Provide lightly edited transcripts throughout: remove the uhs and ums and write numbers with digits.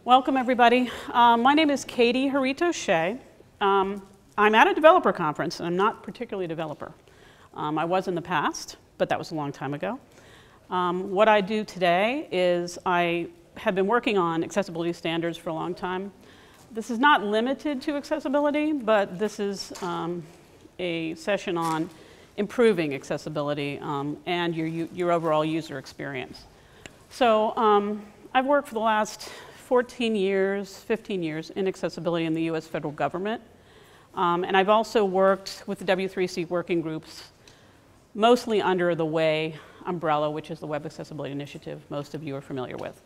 Welcome, everybody. My name is Katie haritos-shea. I'm at a developer conference, and I'm not particularly a developer. I was in the past, but that was a long time ago. What I do today is I have been working on accessibility standards for a long time. This is not limited to accessibility, but this is a session on improving accessibility and your overall user experience. So I've worked for the last 14 years, 15 years in accessibility in the US federal government. And I've also worked with the W3C working groups, mostly under the WAY umbrella, which is the Web Accessibility Initiative most of you are familiar with.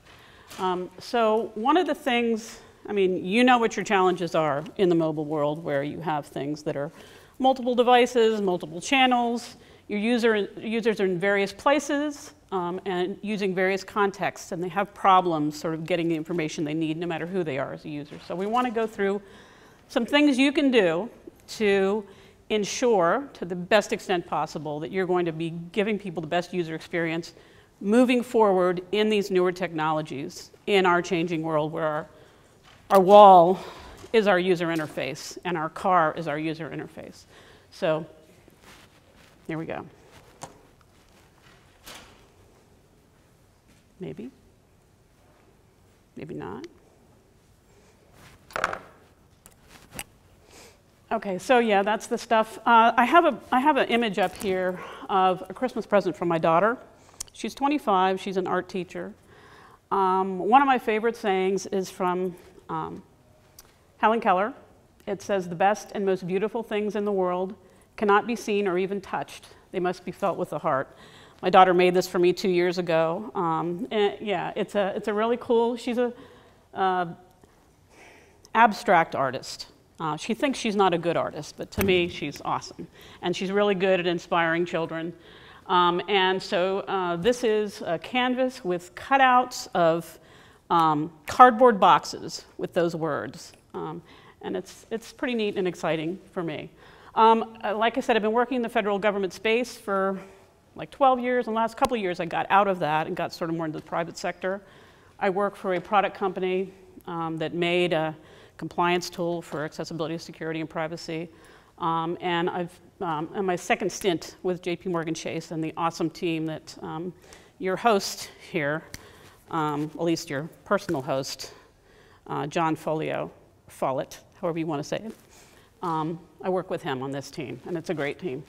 So one of the things, I mean, you know what your challenges are in the mobile world where you have things that are multiple devices, multiple channels, your users are in various places and using various contexts, and they have problems sort of getting the information they need no matter who they are as a user. So we want to go through some things you can do to ensure, to the best extent possible, that you're going to be giving people the best user experience moving forward in these newer technologies in our changing world where our wall is our user interface and our car is our user interface. So here we go. Maybe. Maybe not. Okay, so yeah, that's the stuff. I have an image up here of a Christmas present from my daughter. She's 25, she's an art teacher. One of my favorite sayings is from Helen Keller. It says, "The best and most beautiful things in the world cannot be seen or even touched. They must be felt with the heart." My daughter made this for me 2 years ago. And yeah, it's a really cool, she's a abstract artist. She thinks she's not a good artist, but to me, she's awesome. And she's really good at inspiring children. And so this is a canvas with cutouts of cardboard boxes with those words. And it's pretty neat and exciting for me. Like I said, I've been working in the federal government space for like 12 years. In the last couple of years, I got out of that and got sort of more into the private sector. I work for a product company that made a compliance tool for accessibility, security, and privacy. And I've, in my second stint with JP Chase and the awesome team that your host here, at least your personal host, John Follett, however you want to say it. I work with him on this team, and it's a great team.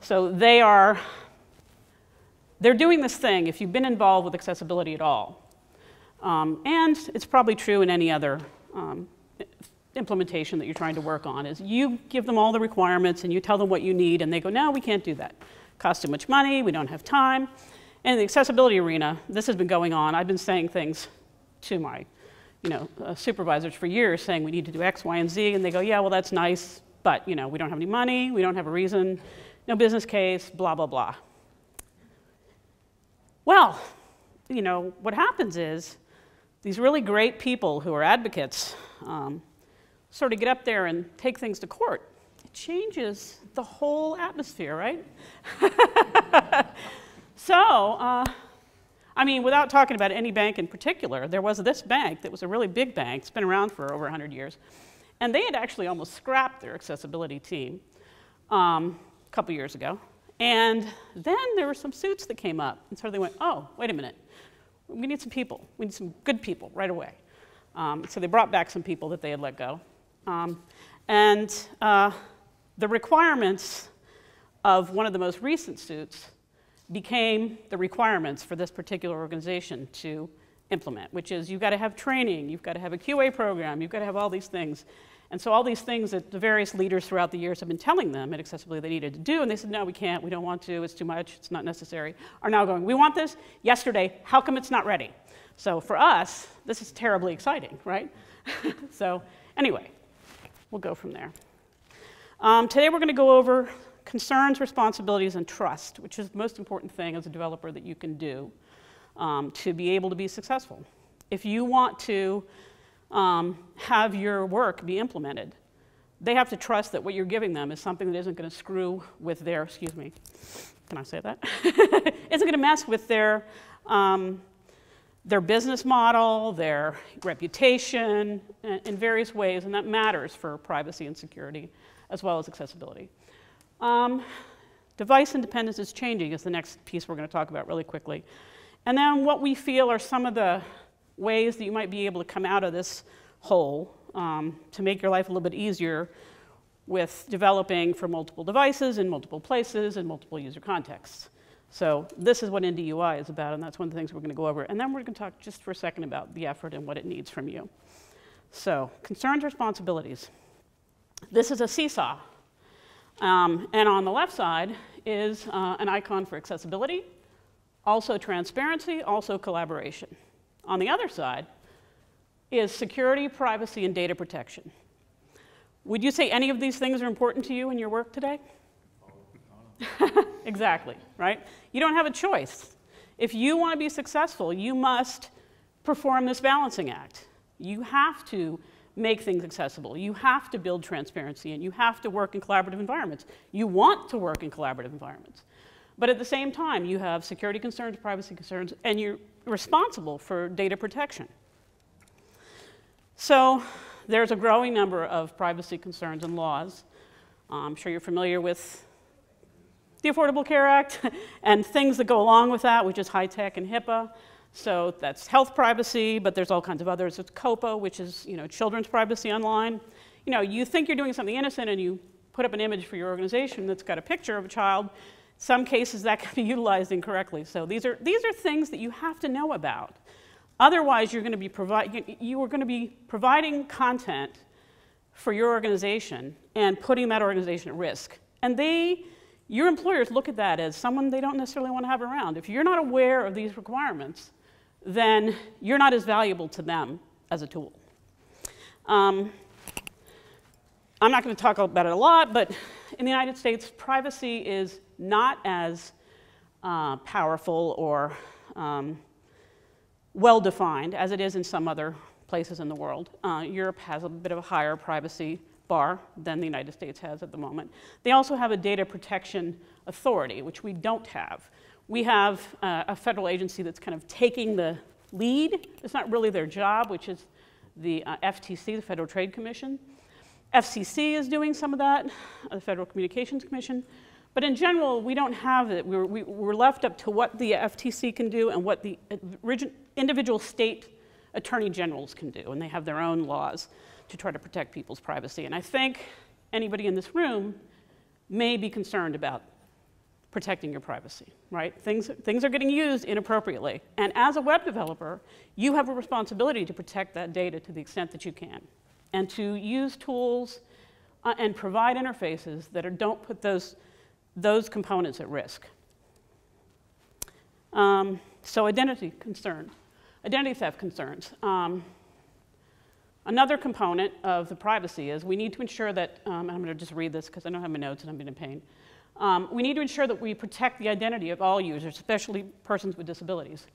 So they're doing this thing, if you've been involved with accessibility at all, and it's probably true in any other implementation that you're trying to work on, is you give them all the requirements and you tell them what you need, and they go, no, we can't do that. It costs too much money, we don't have time. And in the accessibility arena, this has been going on. I've been saying things to my supervisors for years, saying we need to do X, Y, and Z, and they go, yeah, well, that's nice, but we don't have any money, we don't have a reason, no business case, blah, blah, blah. Well, what happens is these really great people who are advocates sort of get up there and take things to court. It changes the whole atmosphere, right? So, I mean, without talking about any bank in particular, there was this bank that was a really big bank. It's been around for over 100 years. And they had actually almost scrapped their accessibility team a couple years ago. And then there were some suits that came up. And so they went, oh, wait a minute. We need some people. We need some good people right away. So they brought back some people that they had let go. And the requirements of one of the most recent suits became the requirements for this particular organization to implement, which is you've got to have training, you've got to have a QA program, you've got to have all these things. And so all these things that the various leaders throughout the years have been telling them at accessibility they needed to do, and they said, no, we can't, we don't want to, it's too much, it's not necessary, are now going, we want this yesterday, how come it's not ready? So for us, this is terribly exciting, right? So anyway, we'll go from there. Today we're going to go over concerns, responsibilities, and trust, which is the most important thing as a developer that you can do to be able to be successful. If you want to have your work be implemented, they have to trust that what you're giving them is something that isn't going to screw with their, excuse me, can I say that? Isn't going to mess with their their business model, their reputation, in various ways, and that matters for privacy and security, as well as accessibility. Device independence is changing is the next piece we're going to talk about really quickly. And then what we feel are some of the ways that you might be able to come out of this hole to make your life a little bit easier with developing for multiple devices in multiple places and multiple user contexts. So this is what Indi UI is about, and that's one of the things we're going to go over. And then we're going to talk just for a second about the effort and what it needs from you. So concerns, responsibilities. This is a seesaw. And on the left side is an icon for accessibility, also transparency, also collaboration. On the other side is security, privacy, and data protection. Would you say any of these things are important to you in your work today? Exactly, right? You don't have a choice. If you want to be successful, you must perform this balancing act. You have to make things accessible. You have to build transparency, and you have to work in collaborative environments. You want to work in collaborative environments. But at the same time, you have security concerns, privacy concerns, and you're responsible for data protection. So there's a growing number of privacy concerns and laws. I'm sure you're familiar with the Affordable Care Act and things that go along with that, which is high-tech and HIPAA. So that's health privacy, but there's all kinds of others. It's COPA, which is children's privacy online. You think you're doing something innocent and you put up an image for your organization that's got a picture of a child. Some cases that can be utilized incorrectly. So these are things that you have to know about. Otherwise, you're going to be providing content for your organization and putting that organization at risk. And your employers look at that as someone they don't necessarily want to have around. If you're not aware of these requirements, then you're not as valuable to them as a tool. I'm not going to talk about it a lot, but in the United States, privacy is not as powerful or well-defined as it is in some other places in the world. Europe has a bit of a higher privacy bar than the United States has at the moment. They also have a data protection authority, which we don't have. We have a federal agency that's kind of taking the lead. It's not really their job, which is the FTC, the Federal Trade Commission. FCC is doing some of that, the Federal Communications Commission. But in general, we don't have it. We're left up to what the FTC can do and what the individual state attorney generals can do, and they have their own laws to try to protect people's privacy. And I think anybody in this room may be concerned about protecting your privacy, right? Things are getting used inappropriately. And as a web developer, you have a responsibility to protect that data to the extent that you can, and to use tools and provide interfaces that don't put those components at risk. So identity theft concerns. Another component of the privacy is we need to ensure that, I'm going to just read this because I don't have my notes and I'm being a pain. We need to ensure that we protect the identity of all users, especially persons with disabilities.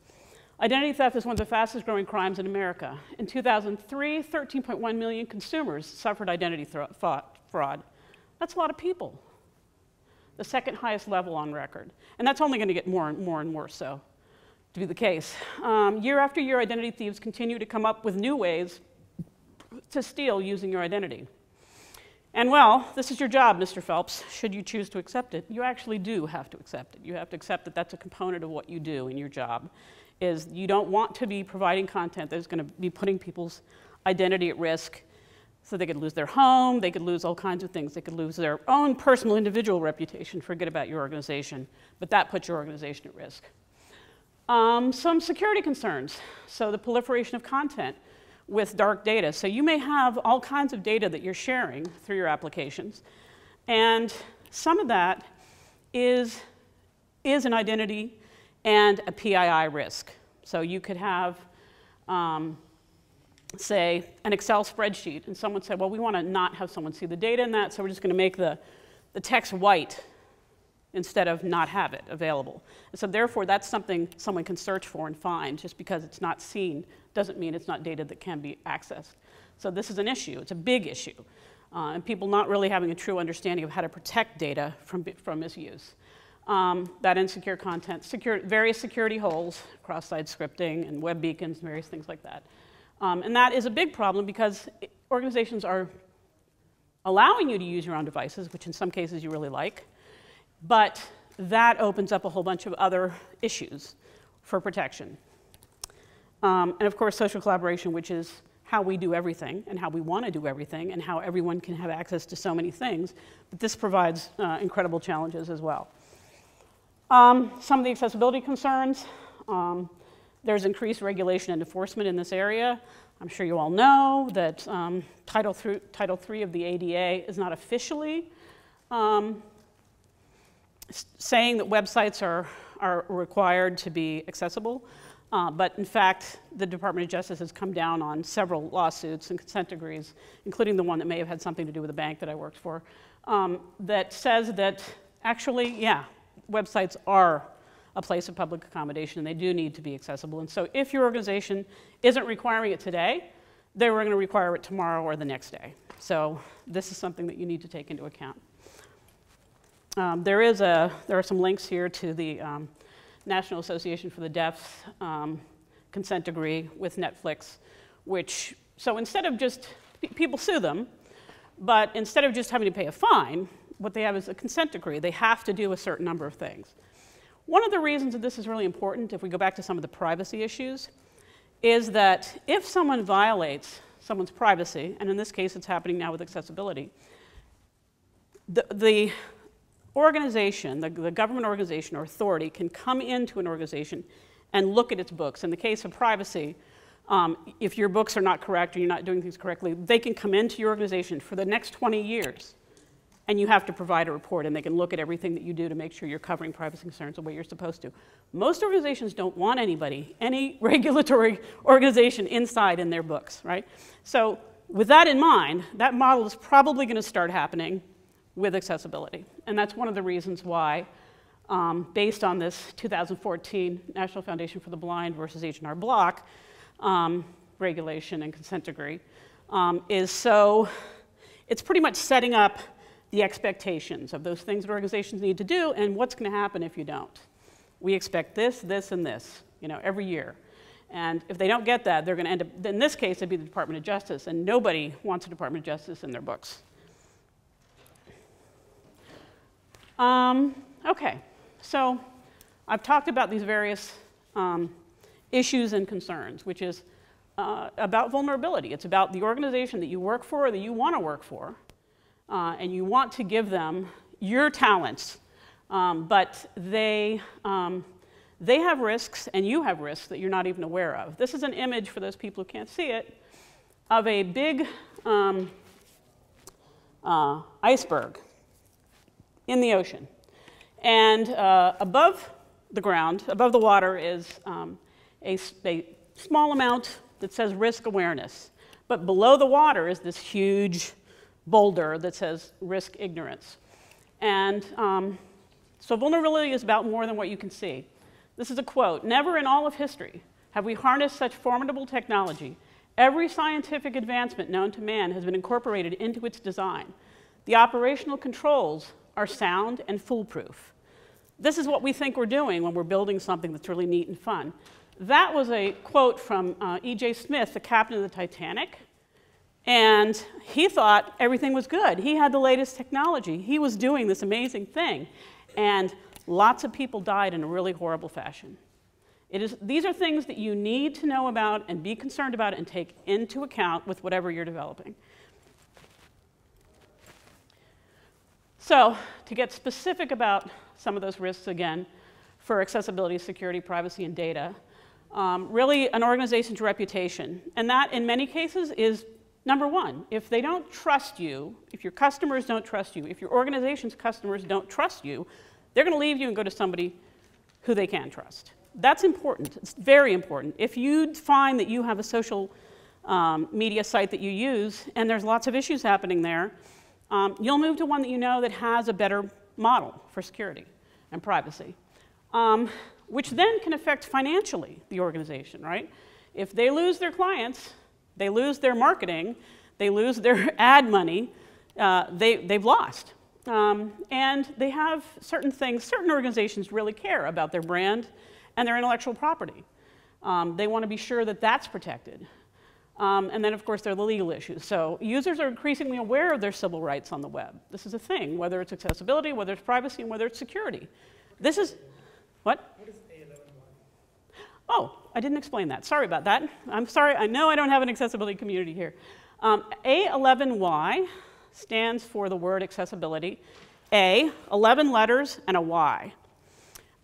Identity theft is one of the fastest growing crimes in America. In 2003, 13.1 million consumers suffered identity fraud. That's a lot of people. The second highest level on record. And that's only going to get more and more so to be the case. Year after year, identity thieves continue to come up with new ways to steal using your identity. And well, this is your job, Mr. Phelps, should you choose to accept it. You actually do have to accept it. You have to accept that that's a component of what you do in your job, is you don't want to be providing content that's going to be putting people's identity at risk. So they could lose their home, they could lose all kinds of things. They could lose their own personal individual reputation, forget about your organization, but that puts your organization at risk. Some security concerns. So the proliferation of content with dark data. So you may have all kinds of data that you're sharing through your applications. And some of that is an identity and a PII risk. So you could have, say, an Excel spreadsheet, and someone said, well, we want to not have someone see the data in that, so we're just going to make the text white instead of not have it available. And so therefore, that's something someone can search for and find. Just because it's not seen doesn't mean it's not data that can be accessed. So this is an issue. It's a big issue. And people not really having a true understanding of how to protect data from misuse. that insecure content, various security holes, cross-site scripting and web beacons, and various things like that. And that is a big problem because organizations are allowing you to use your own devices, which in some cases you really like, but that opens up a whole bunch of other issues for protection. And of course, social collaboration, which is how we do everything and how we want to do everything and how everyone can have access to so many things. But this provides incredible challenges as well. Some of the accessibility concerns. There's increased regulation and enforcement in this area. I'm sure you all know that Title III of the ADA is not officially saying that websites are required to be accessible. But in fact, the Department of Justice has come down on several lawsuits and consent decrees, including the one that may have had something to do with a bank that I worked for, that says that actually, yeah, websites are a place of public accommodation and they do need to be accessible. And so if your organization isn't requiring it today, they were going to require it tomorrow or the next day. So this is something that you need to take into account. There are some links here to the National Association for the Deaf consent decree with Netflix, which, so instead of just, people sue them, but instead of just having to pay a fine, what they have is a consent decree. They have to do a certain number of things. One of the reasons that this is really important, if we go back to some of the privacy issues, is that if someone violates someone's privacy, and in this case it's happening now with accessibility, the organization, the government organization or authority can come into an organization and look at its books. In the case of privacy, if your books are not correct or you're not doing things correctly, they can come into your organization for the next 20 years and you have to provide a report and they can look at everything that you do to make sure you're covering privacy concerns the way you're supposed to. Most organizations don't want anybody, any regulatory organization inside in their books, right? So with that in mind, that model is probably going to start happening with accessibility. And that's one of the reasons why, based on this 2014 National Foundation for the Blind versus H&R Block regulation and consent decree, it's pretty much setting up the expectations of those things that organizations need to do and what's going to happen if you don't. We expect this, this, and this, every year. And if they don't get that, they're going to end up, in this case, it'd be the Department of Justice, and nobody wants a Department of Justice in their books. Okay, so I've talked about these various issues and concerns, which is about vulnerability. It's about the organization that you work for or that you want to work for, and you want to give them your talents, but they have risks and you have risks that you're not even aware of. This is an image, for those people who can't see it, of a big iceberg in the ocean. And above the ground, above the water, is a small amount that says risk awareness. But below the water is this huge boulder that says risk ignorance. And so vulnerability is about more than what you can see. This is a quote: "Never in all of history have we harnessed such formidable technology. Every scientific advancement known to man has been incorporated into its design. The operational controls are sound and foolproof." This is what we think we're doing when we're building something that's really neat and fun. That was a quote from E.J. Smith, the captain of the Titanic, and he thought everything was good. He had the latest technology. He was doing this amazing thing, and lots of people died in a really horrible fashion. These are things that you need to know about and be concerned about and take into account with whatever you're developing. So, to get specific about some of those risks again, for accessibility, security, privacy, and data, really an organization's reputation. And that, in many cases, is number one. If they don't trust you, if your customers don't trust you, if your organization's customers don't trust you, they're going to leave you and go to somebody who they can trust. That's important. It's very important. If you find that you have a social media site that you use and there's lots of issues happening there, you'll move to one that you know that has a better model for security and privacy, which then can affect financially the organization, right? If they lose their clients, they lose their marketing, they lose their ad money, they've lost. And they have certain things, certain organizations really care about their brand and their intellectual property. They want to be sure that that's protected. And then, of course, there are the legal issues. So users are increasingly aware of their civil rights on the web. This is a thing, whether it's accessibility, whether it's privacy, and whether it's security. This is, what? What is A11Y? Oh, I didn't explain that. Sorry about that. I'm sorry. I know I don't have an accessibility community here. A11Y stands for the word accessibility. A, 11 letters, and a Y.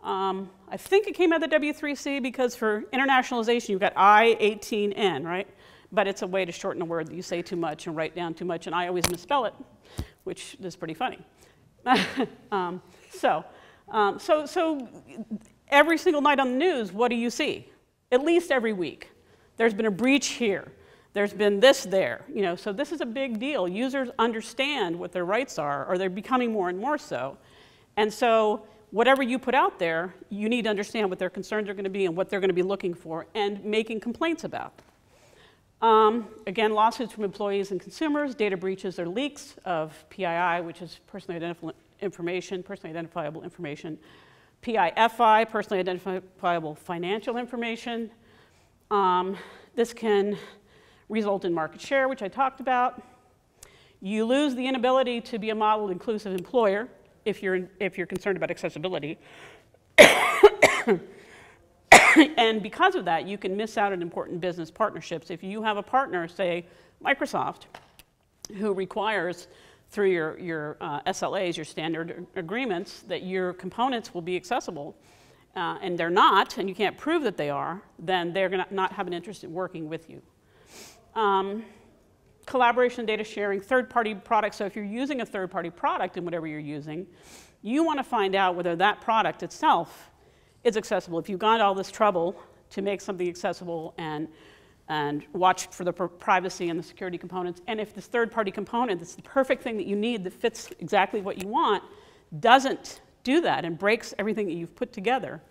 I think it came out of the W3C because for internationalization, you've got I-18N, right? But it's a way to shorten a word that you say too much and write down too much, and I always misspell it, which is pretty funny. So every single night on the news, what do you see? At least every week. There's been a breach here. There's been this there. You know, so this is a big deal. Users understand what their rights are, or they're becoming more and more so. And so whatever you put out there, you need to understand what their concerns are going to be and what they're going to be looking for and making complaints about. Again, lawsuits from employees and consumers, data breaches or leaks of PII, which is personally identifiable information, PIFI, personally identifiable financial information. This can result in market share, which I talked about. You lose the inability to be a model inclusive employer if you're concerned about accessibility. And because of that, you can miss out on important business partnerships. If you have a partner, say Microsoft, who requires through your SLAs, your standard agreements, that your components will be accessible, and they're not, and you can't prove that they are, then they're going to not have an interest in working with you. Collaboration, data sharing, third-party products. So if you're using a third-party product in whatever you're using, you want to find out whether that product itself is accessible. If you've gone to all this trouble to make something accessible and watch for the privacy and the security components, and if this third-party component, that's the perfect thing that you need that fits exactly what you want, doesn't do that and breaks everything that you've put together,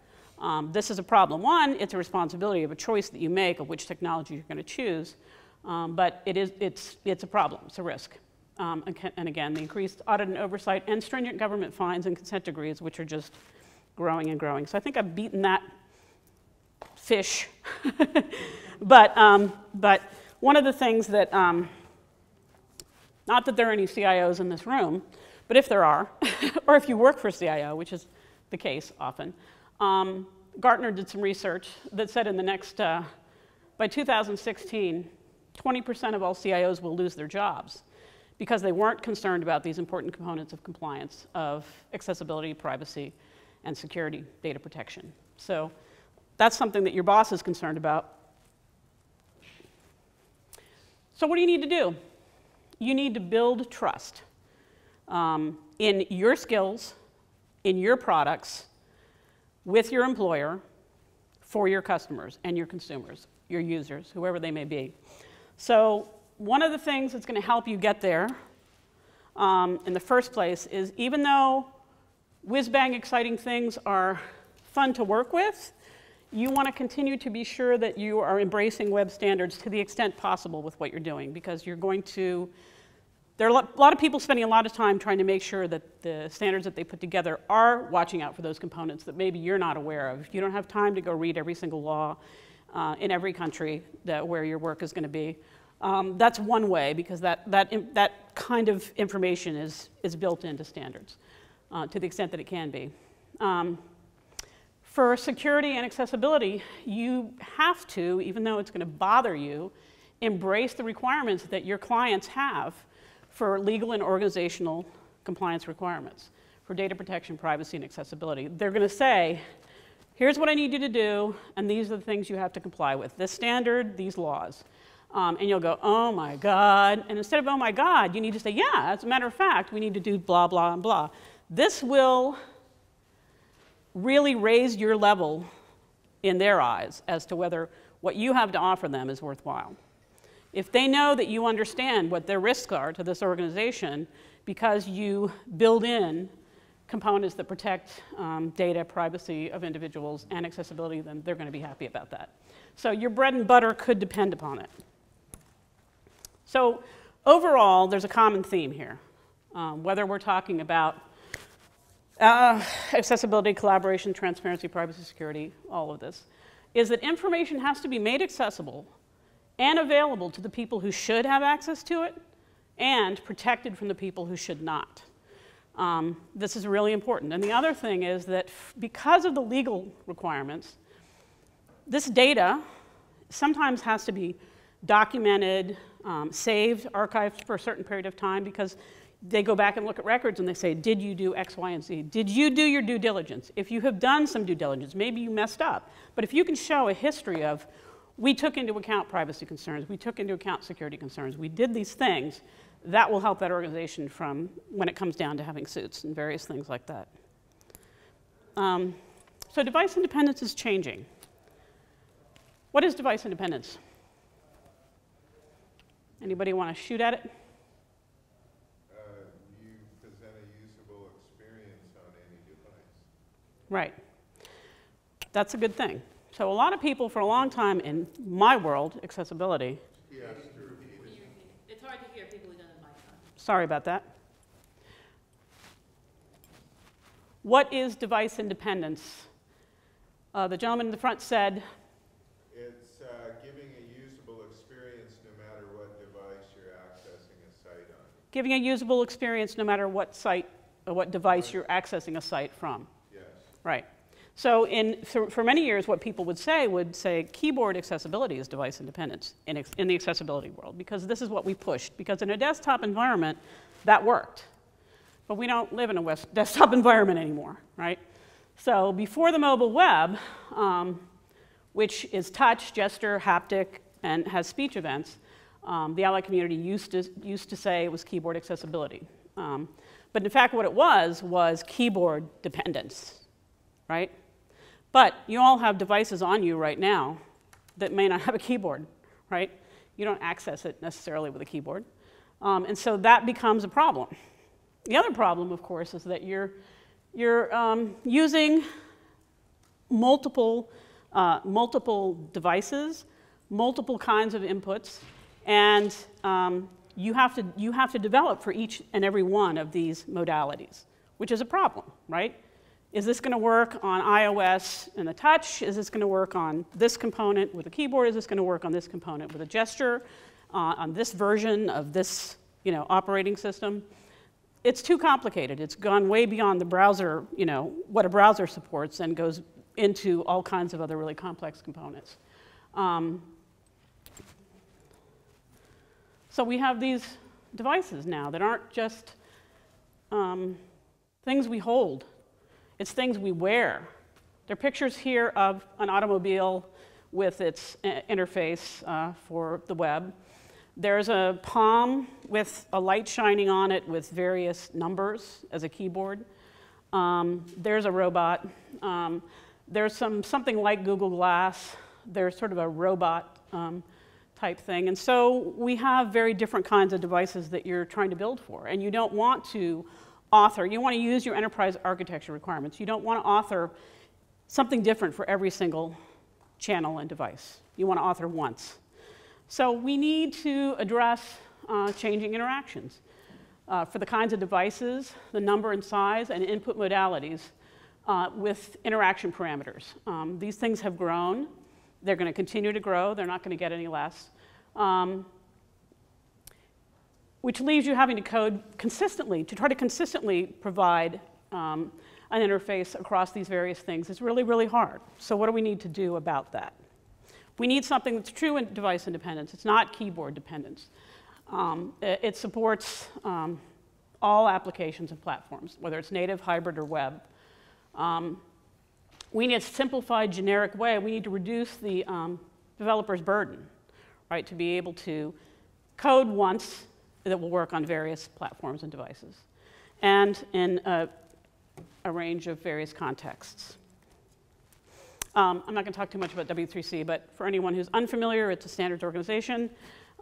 this is a problem. One, it's a responsibility of a choice that you make of which technology you're going to choose, but it's a problem. It's a risk. And again, the increased audit and oversight and stringent government fines and consent decrees, which are just growing and growing. So I think I've beaten that fish. But one of the things that, not that there are any CIOs in this room, but if there are, or if you work for a CIO, which is the case often, Gartner did some research that said in the next, by 2016, 20% of all CIOs will lose their jobs because they weren't concerned about these important components of compliance of accessibility, privacy, and security data protection. So that's something that your boss is concerned about. So what do you need to do? You need to build trust in your skills, in your products, with your employer, for your customers and your consumers, your users, whoever they may be. So one of the things that's going to help you get there in the first place is, even though whiz-bang exciting things are fun to work with, you want to continue to be sure that you are embracing web standards to the extent possible with what you're doing, because you're going to, there are a lot of people spending a lot of time trying to make sure that the standards that they put together are watching out for those components that maybe you're not aware of. You don't have time to go read every single law in every country where your work is going to be. That's one way, because that kind of information is built into standards to the extent that it can be. For security and accessibility, you have to, even though it's going to bother you, embrace the requirements that your clients have for legal and organizational compliance requirements for data protection, privacy, and accessibility. They're going to say, here's what I need you to do, and these are the things you have to comply with. This standard, these laws. And you'll go, oh my God. And instead of, oh my God, you need to say, yeah, as a matter of fact, we need to do blah, blah, and blah. This will really raise your level in their eyes as to whether what you have to offer them is worthwhile. If they know that you understand what their risks are to this organization because you build in components that protect data, privacy of individuals, and accessibility, then they're going to be happy about that. So your bread and butter could depend upon it. So overall, there's a common theme here. whether we're talking about accessibility, collaboration, transparency, privacy, security, all of this, is that information has to be made accessible and available to the people who should have access to it and protected from the people who should not. This is really important. And the other thing is that because of the legal requirements, this data sometimes has to be documented, saved, archived for a certain period of time, because they go back and look at records and they say, did you do X, Y, and Z? Did you do your due diligence? If you have done some due diligence, maybe you messed up. But if you can show a history of, we took into account privacy concerns, we took into account security concerns, we did these things, that will help that organization from when it comes down to having suits and various things like that. So device independence is changing. What is device independence? Anybody want to shoot at it? You present a usable experience on any device. Right. That's a good thing. So a lot of people for a long time in my world, accessibility. Yes, to repeat it. It's hard to hear people who don't have mics on. Sorry about that. What is device independence? The gentleman in the front said, It's giving a usable experience no matter what device you're accessing a site on. giving a usable experience no matter what site or what device you're accessing a site from. Yes. Right. So for many years, what people would say keyboard accessibility is device independence in the accessibility world, because this is what we pushed. Because in a desktop environment, that worked. But we don't live in a desktop environment anymore, right? So before the mobile web, which is touch, gesture, haptic, and has speech events, the ally community used to say it was keyboard accessibility. But in fact, what it was keyboard dependence, right? But you all have devices on you right now that may not have a keyboard, right? You don't access it necessarily with a keyboard. And so that becomes a problem. The other problem, of course, is that you're using multiple devices, multiple kinds of inputs, and you have to develop for each and every one of these modalities, which is a problem, right? Is this going to work on iOS and the touch? Is this going to work on this component with a keyboard? Is this going to work on this component with a gesture? On this version of this, operating system? It's too complicated. It's gone way beyond the browser, what a browser supports, and goes into all kinds of other really complex components. So we have these devices now that aren't just things we hold. It's things we wear. There are pictures here of an automobile with its interface for the web. There's a palm with a light shining on it with various numbers as a keyboard. There's a robot. There's something like Google Glass. There's sort of a robot type thing. And so we have very different kinds of devices that you're trying to build for. And you don't want to author. You want to use your enterprise architecture requirements. You don't want to author something different for every single channel and device. You want to author once. So we need to address changing interactions for the kinds of devices, the number and size, and input modalities with interaction parameters. These things have grown. They're going to continue to grow. They're not going to get any less. Which leaves you having to code consistently, to try to consistently provide an interface across these various things. It's really, really hard. So what do we need to do about that? We need something that's true in device independence. It's not keyboard dependence. It supports all applications and platforms, whether it's native, hybrid, or web. We need a simplified, generic way. We need to reduce the developer's burden, right, to be able to code once that will work on various platforms and devices, and in a range of various contexts. I'm not going to talk too much about W3C, but for anyone who's unfamiliar, it's a standards organization,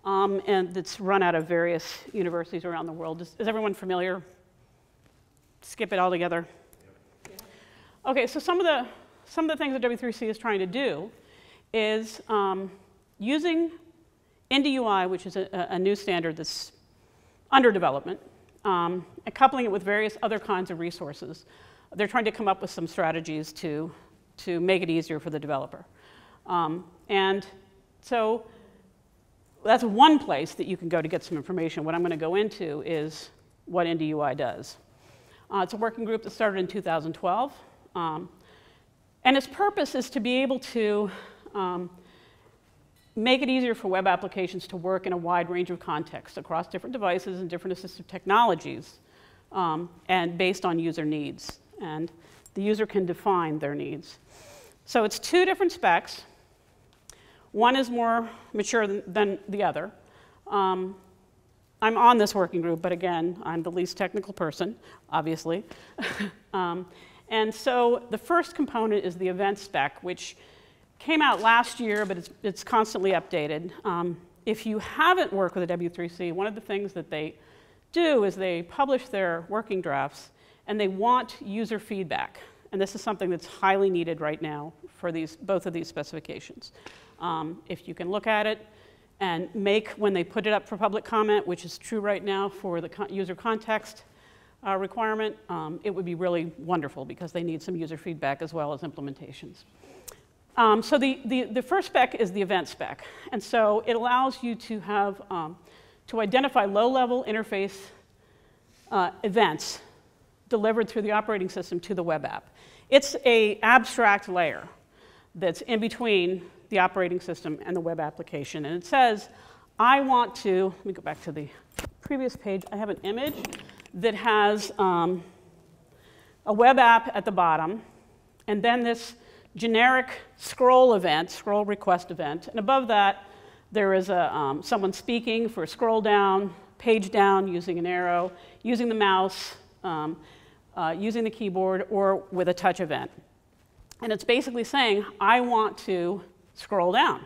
and it's run out of various universities around the world. Is everyone familiar? Skip it all together. Yep. Okay, so some of the things that W3C is trying to do is using Indi UI, which is a new standard that's under development, and coupling it with various other kinds of resources. They're trying to come up with some strategies to make it easier for the developer. And so that's one place that you can go to get some information. What I'm going to go into is what Indi UI does. It's a working group that started in 2012. And its purpose is to be able to make it easier for web applications to work in a wide range of contexts across different devices and different assistive technologies, and based on user needs. And the user can define their needs. So it's two different specs. One is more mature than the other. I'm on this working group, but again, I'm the least technical person, obviously. And so the first component is the event spec, which came out last year, but it's constantly updated. If you haven't worked with a W3C, one of the things that they do is they publish their working drafts, and they want user feedback. And this is something that's highly needed right now for both of these specifications. If you can look at it and make, when they put it up for public comment, which is true right now for the user context requirement, it would be really wonderful because they need some user feedback as well as implementations. So the first spec is the event spec. And so it allows you to have, to identify low-level interface events delivered through the operating system to the web app. It's an abstract layer that's in between the operating system and the web application. And it says, I want to, let me go back to the previous page. I have an image that has a web app at the bottom, and then this generic scroll event, scroll request event. And above that, there is someone speaking for scroll down, page down using an arrow, using the mouse, using the keyboard, or with a touch event. And it's basically saying, I want to scroll down.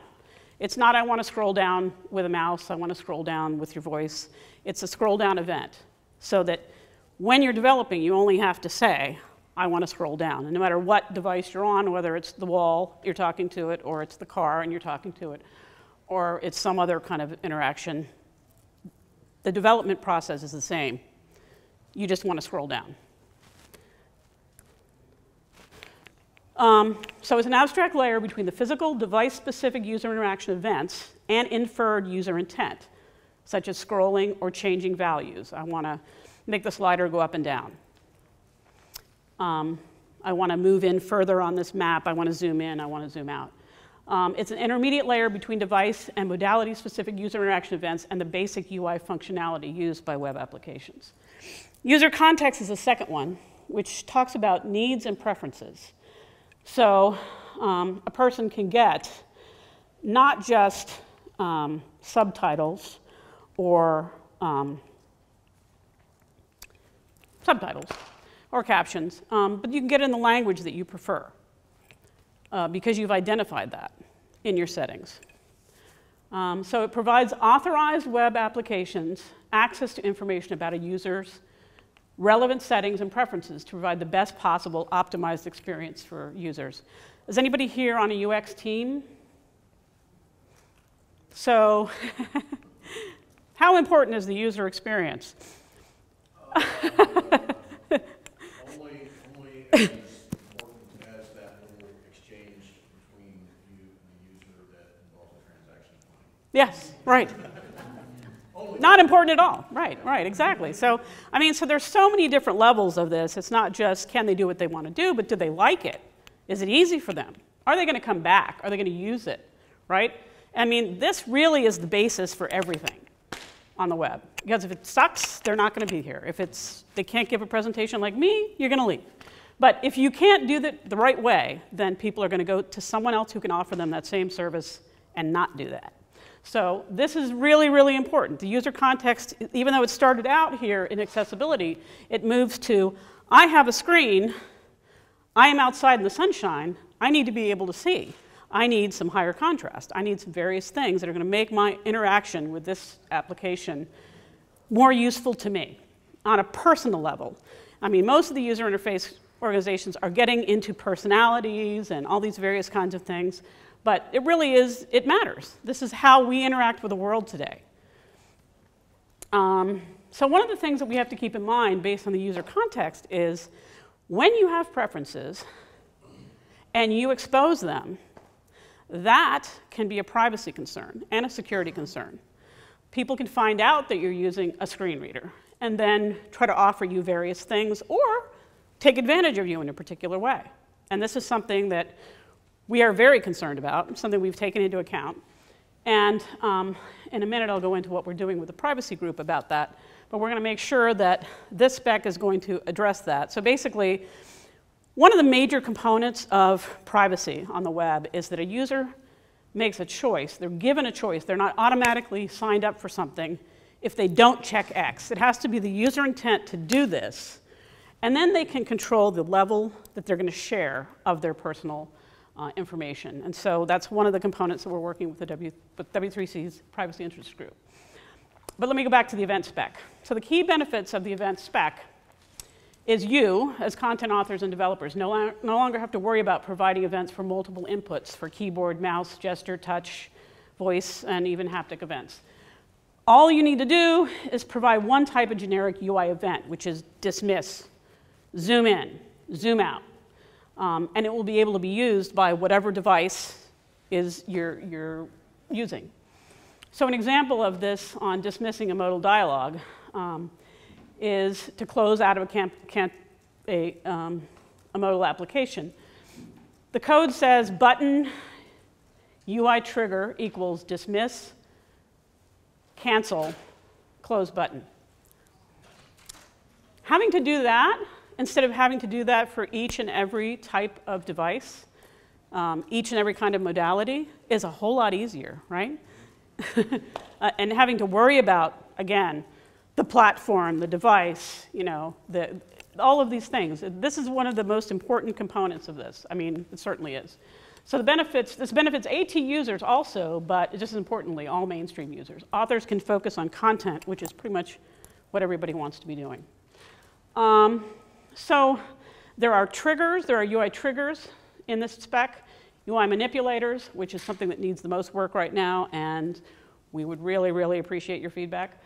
It's not I want to scroll down with a mouse, I want to scroll down with your voice. It's a scroll down event, so that when you're developing, you only have to say, I want to scroll down. And no matter what device you're on, whether it's the wall, you're talking to it, or it's the car and you're talking to it, or it's some other kind of interaction, the development process is the same. You just want to scroll down. So it's an abstract layer between the physical device-specific user interaction events and inferred user intent, such as scrolling or changing values. I want to make the slider go up and down. I want to move in further on this map. I want to zoom in. I want to zoom out. It's an intermediate layer between device and modality-specific user interaction events and the basic UI functionality used by web applications. User context is the second one, which talks about needs and preferences. So a person can get not just subtitles or captions, but you can get it in the language that you prefer because you've identified that in your settings. So it provides authorized web applications access to information about a user's relevant settings and preferences to provide the best possible optimized experience for users. Is anybody here on a UX team? So how important is the user experience? Only as important as that little exchange between you and the user that involves a transaction. Yes, right. Not important at all. Right, exactly. So, I mean, so there's so many different levels of this. It's not just can they do what they want to do, but do they like it? Is it easy for them? Are they going to come back? Are they going to use it? Right? I mean, this really is the basis for everything on the web. Because if it sucks, they're not going to be here. If they can't give a presentation like me, you're going to leave. But if you can't do it the right way, then people are going to go to someone else who can offer them that same service and not do that. So this is really, really important. The user context, even though it started out here in accessibility, it moves to, I have a screen, I am outside in the sunshine, I need to be able to see. I need some higher contrast. I need some various things that are going to make my interaction with this application more useful to me on a personal level. I mean, most of the user interface organizations are getting into personalities and all these various kinds of things. But it really is, it matters. This is how we interact with the world today. So one of the things that we have to keep in mind based on the user context is when you have preferences and you expose them, that can be a privacy concern and a security concern. People can find out that you're using a screen reader and then try to offer you various things or take advantage of you in a particular way. And this is something that we are very concerned about, something we've taken into account. And in a minute, I'll go into what we're doing with the privacy group about that. But we're going to make sure that this spec is going to address that. So basically, one of the major components of privacy on the web is that a user makes a choice. They're given a choice. They're not automatically signed up for something if they don't check X. It has to be the user intent to do this. And then they can control the level that they're going to share of their personal information. And so that's one of the components that we're working with W3C's privacy interest group. But let me go back to the event spec. So the key benefits of the event spec is you, as content authors and developers, no longer have to worry about providing events for multiple inputs for keyboard, mouse, gesture, touch, voice, and even haptic events. All you need to do is provide one type of generic UI event, which is dismiss, zoom in, zoom out. And it will be able to be used by whatever device is you're using. So an example of this on dismissing a modal dialog is to close out of a modal application. The code says button UI trigger equals dismiss, cancel, close button. Having to do that, instead of having to do that for each and every type of device, each and every kind of modality, is a whole lot easier, right? And having to worry about, again, the platform, the device, you know, all of these things. This is one of the most important components of this. I mean, it certainly is. So this benefits AT users also, but just as importantly, all mainstream users. Authors can focus on content, which is pretty much what everybody wants to be doing. So there are triggers, there are UI triggers in this spec, UI manipulators, which is something that needs the most work right now, and we would really, really appreciate your feedback.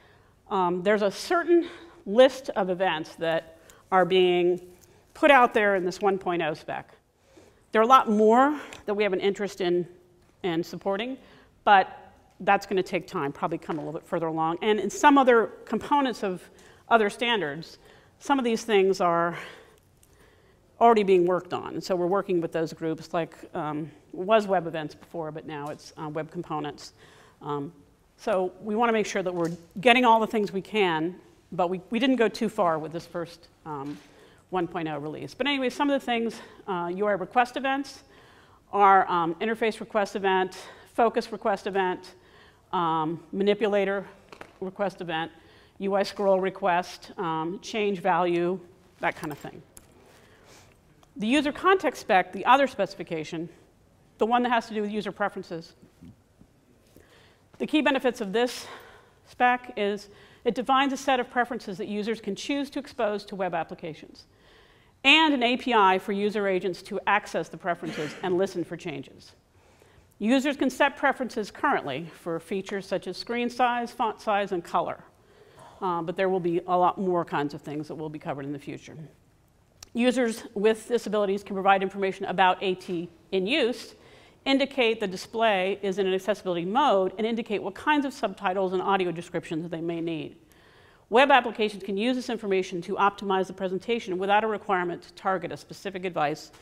There's a certain list of events that are being put out there in this 1.0 spec. There are a lot more that we have an interest in supporting, but that's going to take time, probably come a little bit further along. And in some other components of other standards, some of these things are already being worked on. And so we're working with those groups, like it was web events before, but now it's web components. So we want to make sure that we're getting all the things we can, but we didn't go too far with this first 1.0 release. But anyway, some of the things, UI request events are interface request event, focus request event, manipulator request event, UI scroll request, change value, that kind of thing. The user context spec, the other specification, the one that has to do with user preferences. The key benefits of this spec is it defines a set of preferences that users can choose to expose to web applications, and an API for user agents to access the preferences and listen for changes. Users can set preferences currently for features such as screen size, font size, and color. But there will be a lot more kinds of things that will be covered in the future. Users with disabilities can provide information about AT in use, indicate the display is in an accessibility mode, and indicate what kinds of subtitles and audio descriptions they may need. Web applications can use this information to optimize the presentation without a requirement to target a specific device,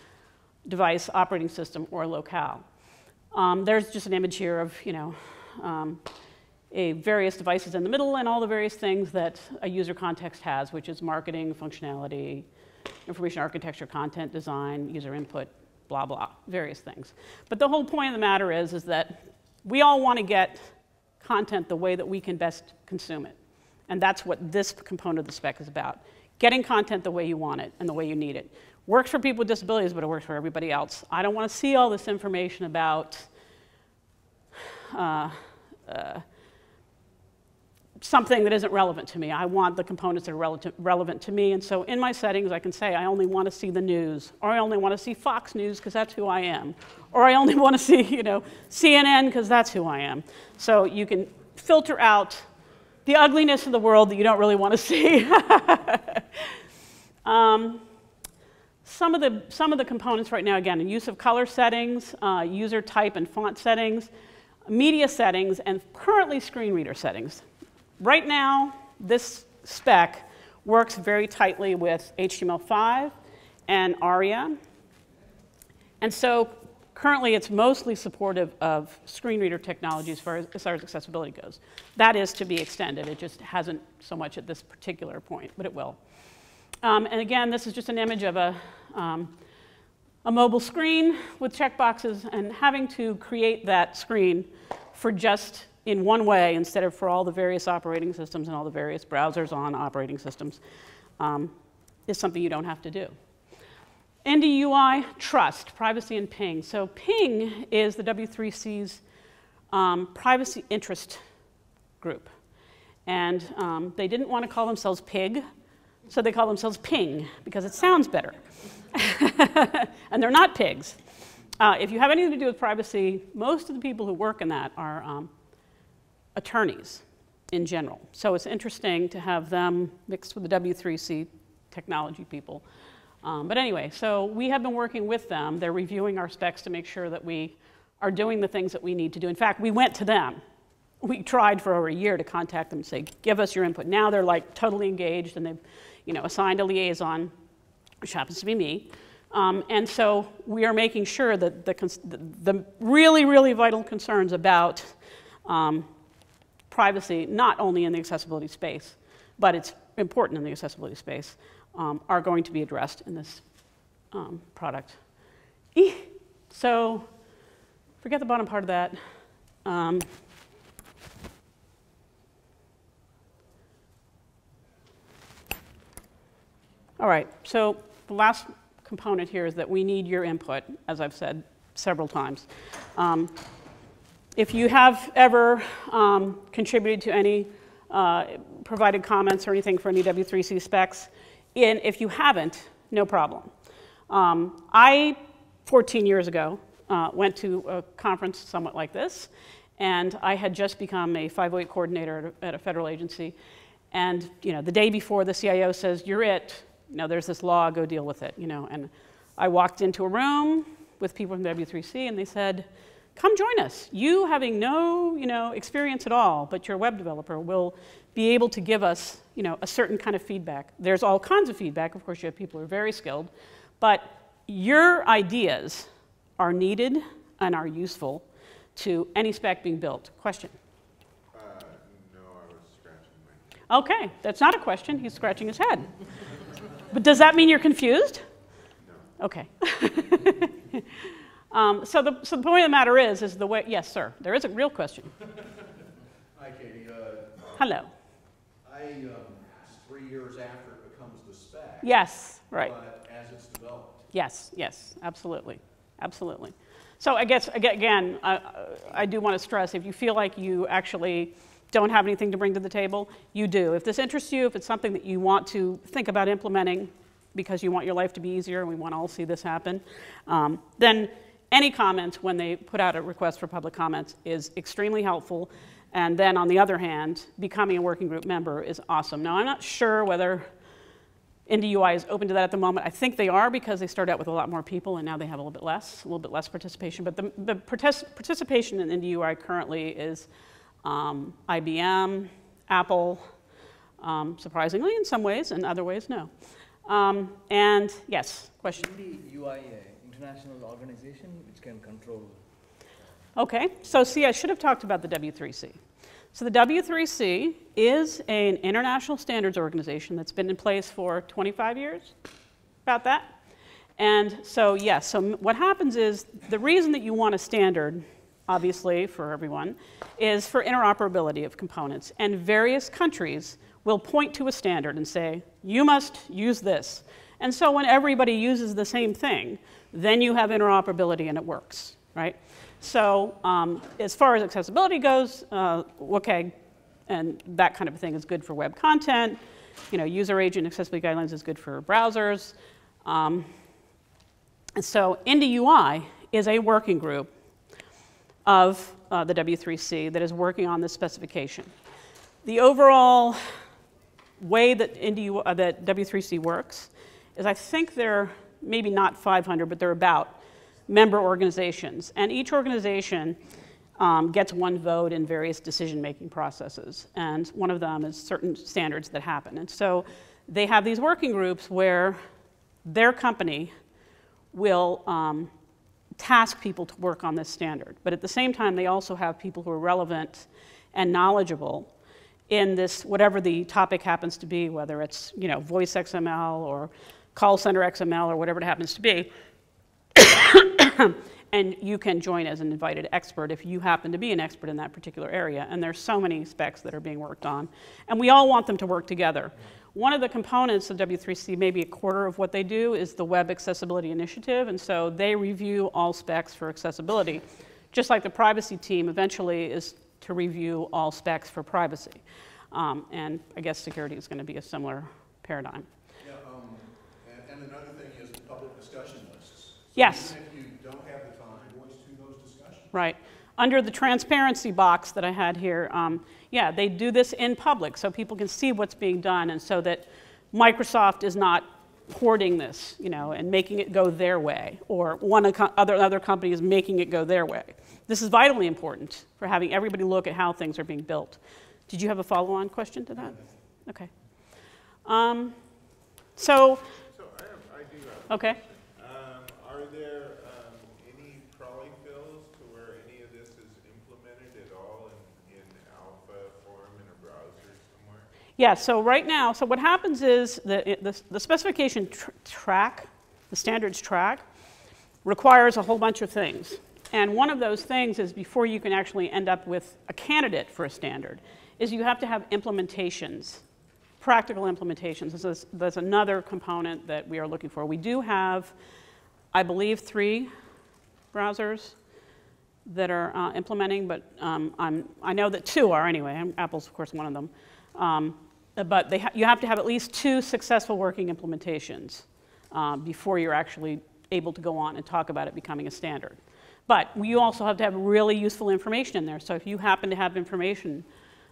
operating system, or locale. There's just an image here of, you know, various devices in the middle and all the various things that a user context has, which is marketing, functionality, information architecture, content design, user input, blah, blah, various things. But the whole point of the matter is that we all want to get content the way that we can best consume it. And that's what this component of the spec is about. Getting content the way you want it and the way you need it. Works for people with disabilities, but it works for everybody else. I don't want to see all this information about something that isn't relevant to me. I want the components that are relevant to me. And so in my settings, I can say I only want to see the news, or I only want to see Fox News because that's who I am, or I only want to see, you know, CNN because that's who I am. So you can filter out the ugliness of the world that you don't really want to see. Some of the components right now, again, use of color settings, user type and font settings, media settings, and currently screen reader settings. Right now, this spec works very tightly with HTML5 and ARIA. And so currently, it's mostly supportive of screen reader technology as far as accessibility goes. That is to be extended. It just hasn't so much at this particular point, but it will. And again, this is just an image of a mobile screen with checkboxes, and having to create that screen for just in one way instead of for all the various operating systems and all the various browsers on operating systems is something you don't have to do. Indi UI, trust, privacy, and ping. So ping is the W3C's privacy interest group. And they didn't want to call themselves pig, so they call themselves ping because it sounds better. And they're not pigs. If you have anything to do with privacy, most of the people who work in that are attorneys in general. So it's interesting to have them mixed with the W3C technology people. But anyway, so we have been working with them. They're reviewing our specs to make sure that we are doing the things that we need to do. In fact, we went to them. We tried for over a year to contact them and say, give us your input. Now they're like totally engaged, and they've assigned a liaison, which happens to be me. And so we are making sure that the really, really vital concerns about privacy, not only in the accessibility space, but it's important in the accessibility space, are going to be addressed in this product. So forget the bottom part of that. All right, so the last component here is that we need your input, as I've said several times. If you have ever contributed to any, provided comments or anything for any W3C specs, if you haven't, no problem. I, 14 years ago, went to a conference somewhat like this, and I had just become a 508 coordinator at a federal agency. And the day before, the CIO says, "You're it. There's this law. Go deal with it." And I walked into a room with people from W3C, and they said, "Come join us. You, having no experience at all, but you're a web developer, will be able to give us a certain kind of feedback. There's all kinds of feedback. Of course, you have people who are very skilled, but your ideas are needed and are useful to any spec being built." Question? No, I was scratching my head. Okay, that's not a question. He's scratching his head. But does that mean you're confused? No. Okay. So the point of the matter is the way. Yes, sir. There is a real question. Hi, Katie. Hello. Just 3 years after it becomes the spec. Yes. Right. But as it's developed. Yes. Yes. Absolutely. Absolutely. So I guess again, I do want to stress: if you feel like you actually don't have anything to bring to the table, you do. If this interests you, if it's something that you want to think about implementing because you want your life to be easier, and we want to all see this happen, then any comments when they put out a request for public comments is extremely helpful. And then on the other hand, becoming a working group member is awesome. Now, I'm not sure whether Indi UI is open to that at the moment. I think they are, because they started out with a lot more people and now they have a little bit less participation. But the participation in Indi UI currently is IBM, Apple, surprisingly in some ways, and other ways, no. And yes, question? Indi UI, international organization which can control. Okay, so see, I should have talked about the W3C. So the W3C is an international standards organization that's been in place for 25 years, about that. And so yes, so what happens is the reason that you want a standard, obviously for everyone, is for interoperability of components. And various countries will point to a standard and say, you must use this. And so when everybody uses the same thing, then you have interoperability and it works, right? So as far as accessibility goes, okay, and that kind of thing is good for web content. User agent accessibility guidelines is good for browsers. And so Indi UI is a working group of the W3C that is working on this specification. the overall way that that W3C works is I think they're maybe not 500, but they're about member organizations. And each organization gets one vote in various decision-making processes. And one of them is certain standards that happen. And so they have these working groups where their company will task people to work on this standard. But at the same time, they also have people who are relevant and knowledgeable in this, whatever the topic happens to be, whether it's voice XML or call center XML or whatever it happens to be. And you can join as an invited expert if you happen to be an expert in that particular area. And there's so many specs that are being worked on. And we all want them to work together. One of the components of W3C, maybe a quarter of what they do, is the Web Accessibility Initiative. And so they review all specs for accessibility, just like the privacy team eventually is to review all specs for privacy. And I guess security is going to be a similar paradigm. Yeah, and another thing is the public discussion lists. So yes. Even if you don't have the time, voice to those discussions. Right. Under the transparency box that I had here, yeah, they do this in public so people can see what's being done, and so that Microsoft is not hoarding this, and making it go their way, or other company is making it go their way. This is vitally important for having everybody look at how things are being built. Did you have a follow-on question to that? Okay. So I do have. Okay. Are there any polyfills to where any of this is implemented at all in alpha form in a browser somewhere? Yeah, so right now, so what happens is the specification track, the standards track, requires a whole bunch of things. And one of those things is, before you can actually end up with a candidate for a standard, is you have to have implementations, practical implementations. There's another component that we are looking for. We do have, I believe, 3 browsers that are implementing, but I know that 2 are anyway. Apple's, of course, one of them. But you have to have at least 2 successful working implementations before you're actually able to go on and talk about it becoming a standard. But you also have to have really useful information in there. So if you happen to have information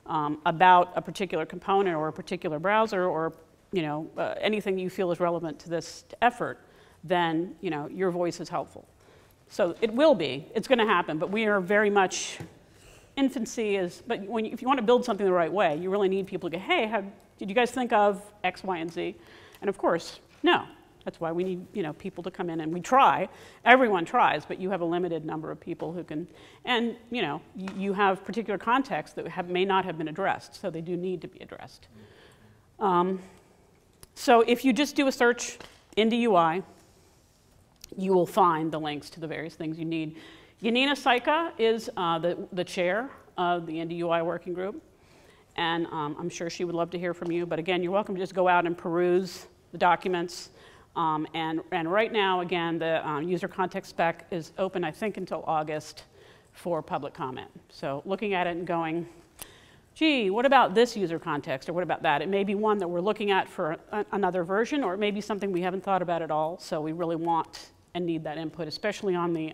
about a particular component or a particular browser, or anything you feel is relevant to this effort, then your voice is helpful. So it will be. It's going to happen. But we are very much infancy is. But if you want to build something the right way, you really need people to go, hey, did you guys think of X, Y, and Z? And of course, no. That's why we need people to come in, and we try. Everyone tries, but you have a limited number of people who can. And you have particular contexts that may not have been addressed, so they do need to be addressed. So if you just do a search, Indi UI, you will find the links to the various things you need. Yanina Saika is the chair of the Indi UI working group, and I'm sure she would love to hear from you. But again, you're welcome to just go out and peruse the documents. And right now, again, the user context spec is open, I think, until August for public comment. So looking at it and going, gee, what about this user context, or what about that? It may be one that we're looking at for another version, or it may be something we haven't thought about at all. So we really want and need that input, especially on the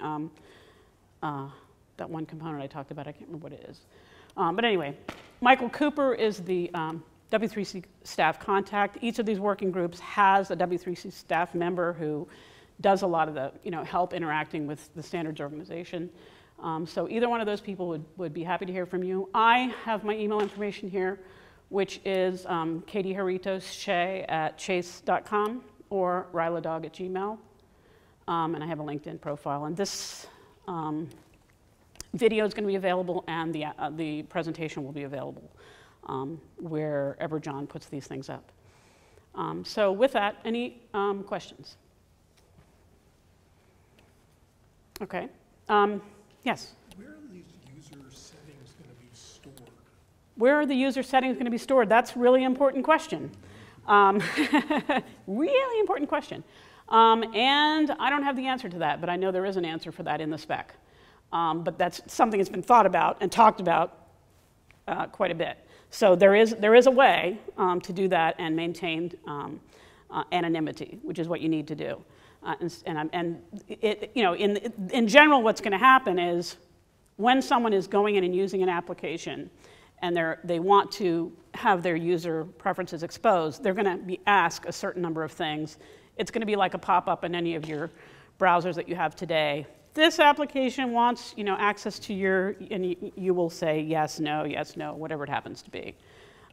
that one component I talked about. I can't remember what it is. But anyway, Michael Cooper is the W3C staff contact. Each of these working groups has a W3C staff member who does a lot of the help interacting with the standards organization. So either one of those people would be happy to hear from you. I have my email information here, which is Katie haritos-shea at chase.com or ryladog@gmail. And I have a LinkedIn profile. And this video is going to be available, and the presentation will be available wherever John puts these things up. So with that, any questions? Okay. Yes? Where are these user settings going to be stored? Where are the user settings going to be stored? That's a really important question. Really important question. And I don't have the answer to that, but I know there is an answer for that in the spec. But that's something that's been thought about and talked about quite a bit. So there is a way to do that and maintain anonymity, which is what you need to do. In general, what's going to happen is when someone is going in and using an application and they want to have their user preferences exposed, they're going to be asked a certain number of things. It's going to be like a pop-up in any of your browsers that you have today. This application wants, access to your, and you will say yes, no, whatever it happens to be.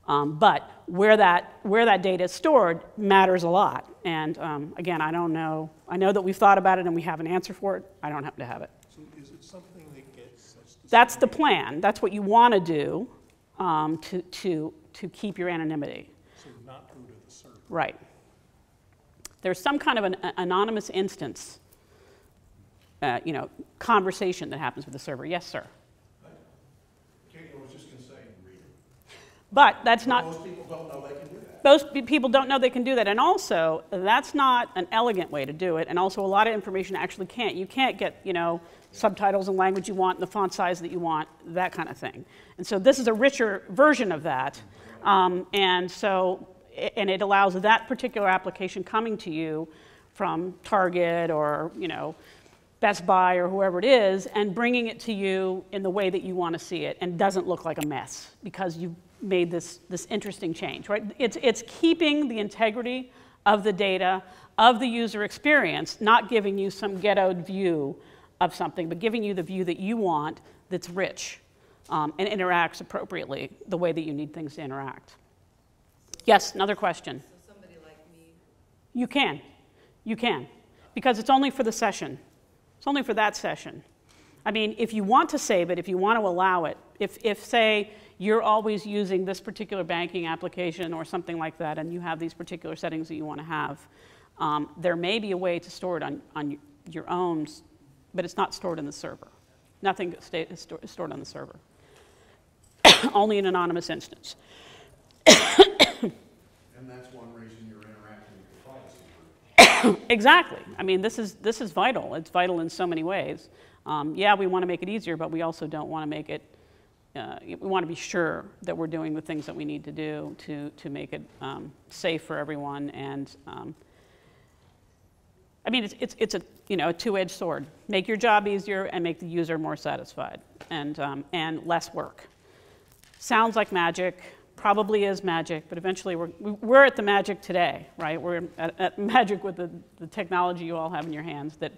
But where that data is stored matters a lot. And again, I don't know. I know that we've thought about it and we have an answer for it. I don't happen to have it. So is it something that gets? That's the plan. That's what you want to do to keep your anonymity. So not go to the server. Right. There's some kind of an anonymous instance, conversation that happens with the server. Yes, sir. Katie, I was just going to say, read it. But that's not. Most people don't know they can do that. Most people don't know they can do that. And also, that's not an elegant way to do it. And also, a lot of information actually can't. You can't get, subtitles in language you want, the font size that you want, that kind of thing. And so this is a richer version of that. And it allows that particular application coming to you from Target or, Best Buy or whoever it is, and bringing it to you in the way that you want to see it, and doesn't look like a mess because you've made this interesting change, right? It's keeping the integrity of the data, of the user experience, not giving you some ghettoed view of something, but giving you the view that you want that's rich and interacts appropriately the way that you need things to interact. Yes, another question. So somebody like me? You can, because it's only for the session. It's only for that session. I mean, if you want to save it, if you want to allow it, if say, you're always using this particular banking application or something like that, and you have these particular settings that you want to have, there may be a way to store it on your own, but it's not stored in the server. Nothing is stored on the server. Only an anonymous instance. And that's one reason you're interacting with the privacy group. Exactly. I mean, this is vital. It's vital in so many ways. Yeah, we want to make it easier, but we also don't want to make it. We want to be sure that we're doing the things that we need to do to make it safe for everyone. And I mean, it's a two-edged sword. Make your job easier and make the user more satisfied and less work. Sounds like magic. Probably is magic, but eventually we're at the magic today, right? We're at magic with the technology you all have in your hands that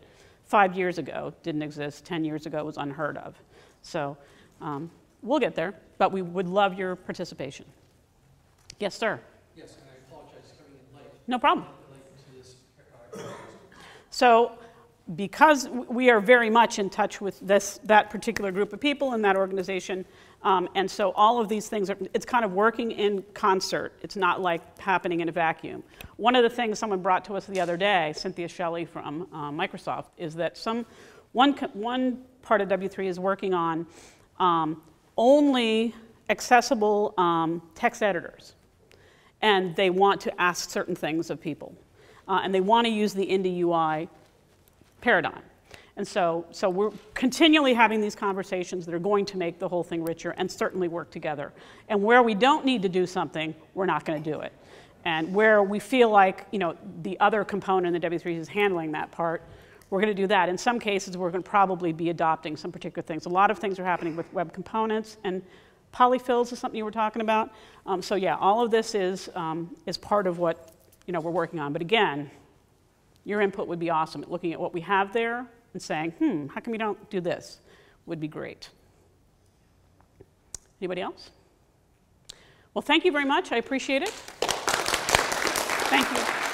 5 years ago didn't exist, 10 years ago was unheard of. So we'll get there, but we would love your participation. Yes, sir? Yes, and I apologize for coming in late. No problem. Late to this. So because we are very much in touch with that particular group of people in that organization, and so all of these things, it's kind of working in concert. It's not like happening in a vacuum. One of the things someone brought to us the other day, Cynthia Shelley from Microsoft, is that one part of W3 is working on only accessible text editors. And they want to ask certain things of people. And they want to use the Indi UI paradigm. And so we're continually having these conversations that are going to make the whole thing richer and certainly work together. And where we don't need to do something, we're not going to do it. And where we feel like the other component in the W3 is handling that part, we're going to do that. In some cases, we're going to probably be adopting some particular things. A lot of things are happening with web components, and polyfills is something you were talking about. So yeah, all of this is part of what we're working on. But again, your input would be awesome at looking at what we have there and saying, how come we don't do this? Would be great. Anybody else? Well, thank you very much. I appreciate it. Thank you.